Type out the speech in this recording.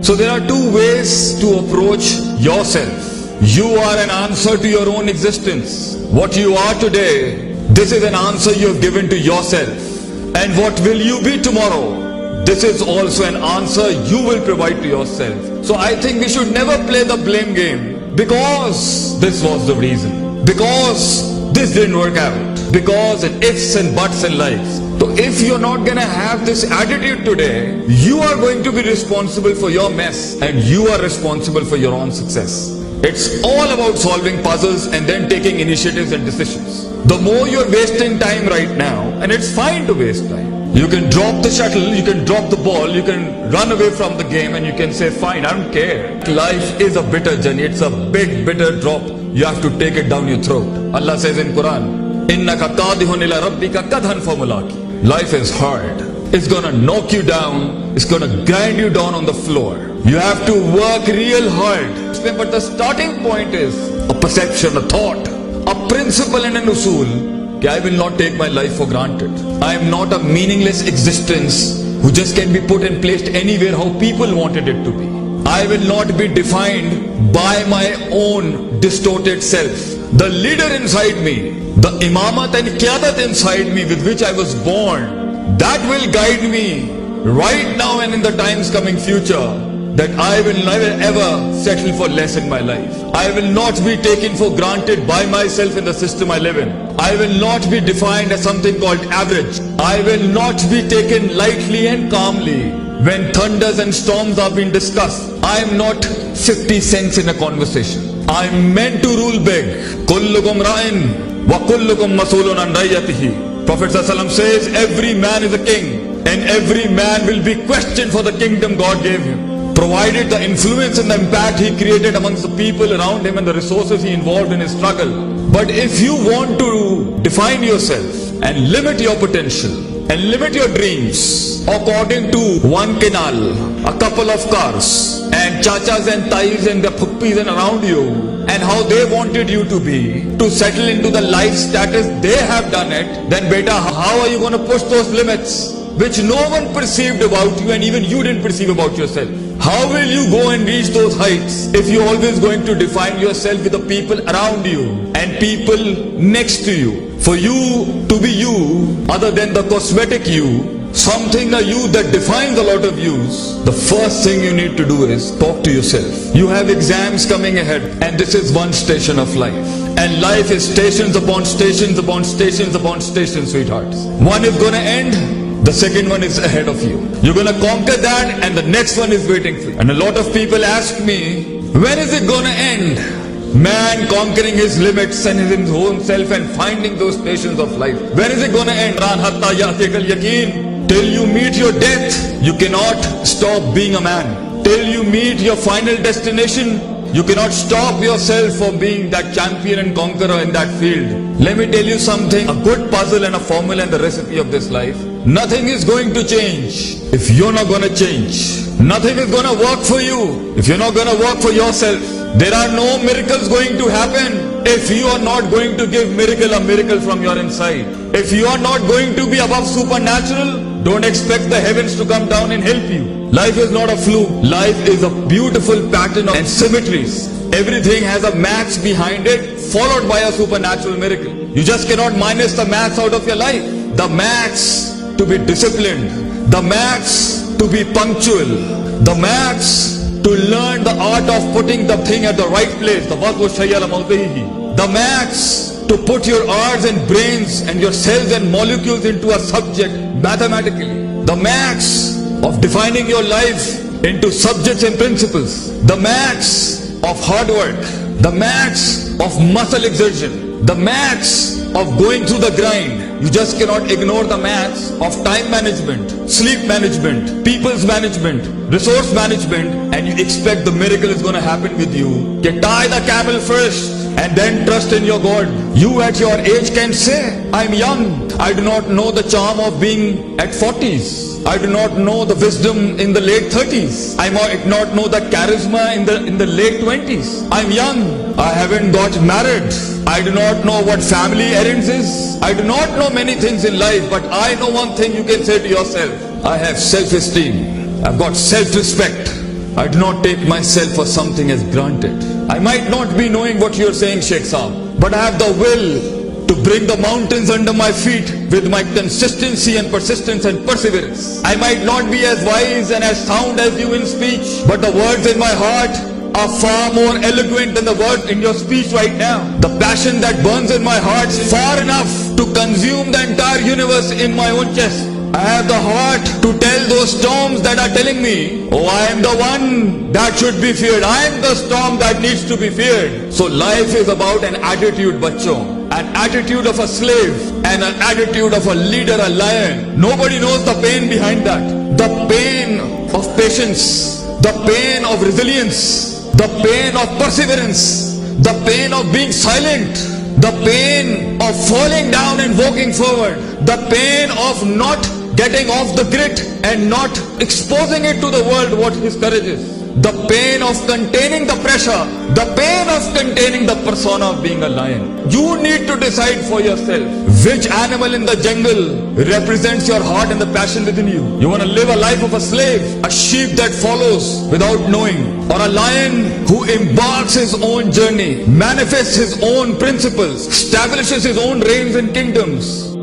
So there are two ways to approach yourself. You are an answer to your own existence. What you are today, this is an answer you have given to yourself. And what will you be tomorrow? This is also an answer you will provide to yourself. So I think we should never play the blame game. Because this was the reason. Because this didn't work out. Because and ifs and buts in life. So if you're not gonna have this attitude today, you are going to be responsible for your mess. And you are responsible for your own success. It's all about solving puzzles and then taking initiatives and decisions. The more you're wasting time right now, and it's fine to waste time. You can drop the shuttle, you can drop the ball, you can run away from the game and you can say, fine, I don't care. Life is a bitter journey, it's a big bitter drop. You have to take it down your throat. Allah says in Quran, إِنَّكَ قَادِهُنْ إِلَىٰ رَبِّكَ قَدْهًا فَمُلَاقِي. Life is hard. It's gonna knock you down, it's gonna grind you down on the floor. You have to work real hard. But the starting point is a perception, a thought, a principle and an usul. I will not take my life for granted. I am not a meaningless existence who just can be put and placed anywhere how people wanted it to be. I will not be defined by my own distorted self. The leader inside me, the imamat and qiyadat inside me with which I was born, that will guide me right now and in the times coming future. That I will never ever settle for less in my life. I will not be taken for granted by myself in the system I live in. I will not be defined as something called average. I will not be taken lightly and calmly when thunders and storms are being discussed. I am not 50 cents in a conversation. I am meant to rule big. Kullukum ra'in wa kullukum masulun an ra'iyatihi. Prophet ﷺ says every man is a king and every man will be questioned for the kingdom God gave him. Provided the influence and the impact he created amongst the people around him and the resources he involved in his struggle. But if you want to define yourself and limit your potential and limit your dreams according to one canal, a couple of cars and chachas and tais and the phuppis and around you and how they wanted you to be, to settle into the life status they have done it, then beta, how are you going to push those limits which no one perceived about you and even you didn't perceive about yourself? How will you go and reach those heights if you're always going to define yourself with the people around you and people next to you? For you to be you, other than the cosmetic you, something a you that defines a lot of yous, the first thing you need to do is talk to yourself. You have exams coming ahead and this is one station of life. And life is stations upon stations upon stations upon stations, sweethearts. One is gonna end. The second one is ahead of you. You're gonna conquer that and the next one is waiting for you. And a lot of people ask me, when is it gonna end? Man conquering his limits and his own self and finding those stations of life. When is it gonna end? Till you meet your death, you cannot stop being a man. Till you meet your final destination, you cannot stop yourself from being that champion and conqueror in that field. Let me tell you something, a good puzzle and a formula and the recipe of this life. Nothing is going to change if you're not going to change. Nothing is going to work for you if you're not going to work for yourself. There are no miracles going to happen if you are not going to give a miracle from your inside. If you are not going to be above supernatural, don't expect the heavens to come down and help you. Life is not a fluke. Life is a beautiful pattern and symmetries. Everything has a maths behind it, followed by a supernatural miracle. You just cannot minus the maths out of your life. The maths to be disciplined, the maths to be punctual, the maths to learn the art of putting the thing at the right place, the maths to put your arts and brains and your cells and molecules into a subject mathematically, the maths of defining your life into subjects and principles, the maths of hard work, the maths of muscle exertion, the maths of going through the grind. You just cannot ignore the maths of time management, sleep management, people's management, resource management, and you expect the miracle is going to happen with you. Tie the camel first and then trust in your God. You at your age can say, I'm young. I do not know the charm of being at 40s. I do not know the wisdom in the late 30s. I might not know the charisma in the late 20s. I'm young. I haven't got married. I do not know what family errands is. I do not know many things in life, but I know one thing you can say to yourself. I have self-esteem. I've got self-respect. I do not take myself for something as granted. I might not be knowing what you're saying, Sheikh Saab, but I have the will to bring the mountains under my feet with my consistency and persistence and perseverance. I might not be as wise and as sound as you in speech, but the words in my heart are far more eloquent than the words in your speech right now. The passion that burns in my heart is far enough to consume the entire universe in my own chest. I have the heart to tell those storms that are telling me, oh, I am the one that should be feared. I am the storm that needs to be feared. So life is about an attitude, bachcho. An attitude of a slave and an attitude of a leader, a lion. Nobody knows the pain behind that. The pain of patience, the pain of resilience, the pain of perseverance, the pain of being silent, the pain of falling down and walking forward, the pain of not getting off the grit and not exposing it to the world what his courage is, the pain of containing the pressure, the pain of containing the persona of being a lion. You need to decide for yourself which animal in the jungle represents your heart and the passion within you. You want to live a life of a slave, a sheep that follows without knowing, or a lion who embarks his own journey, manifests his own principles, establishes his own reigns and kingdoms.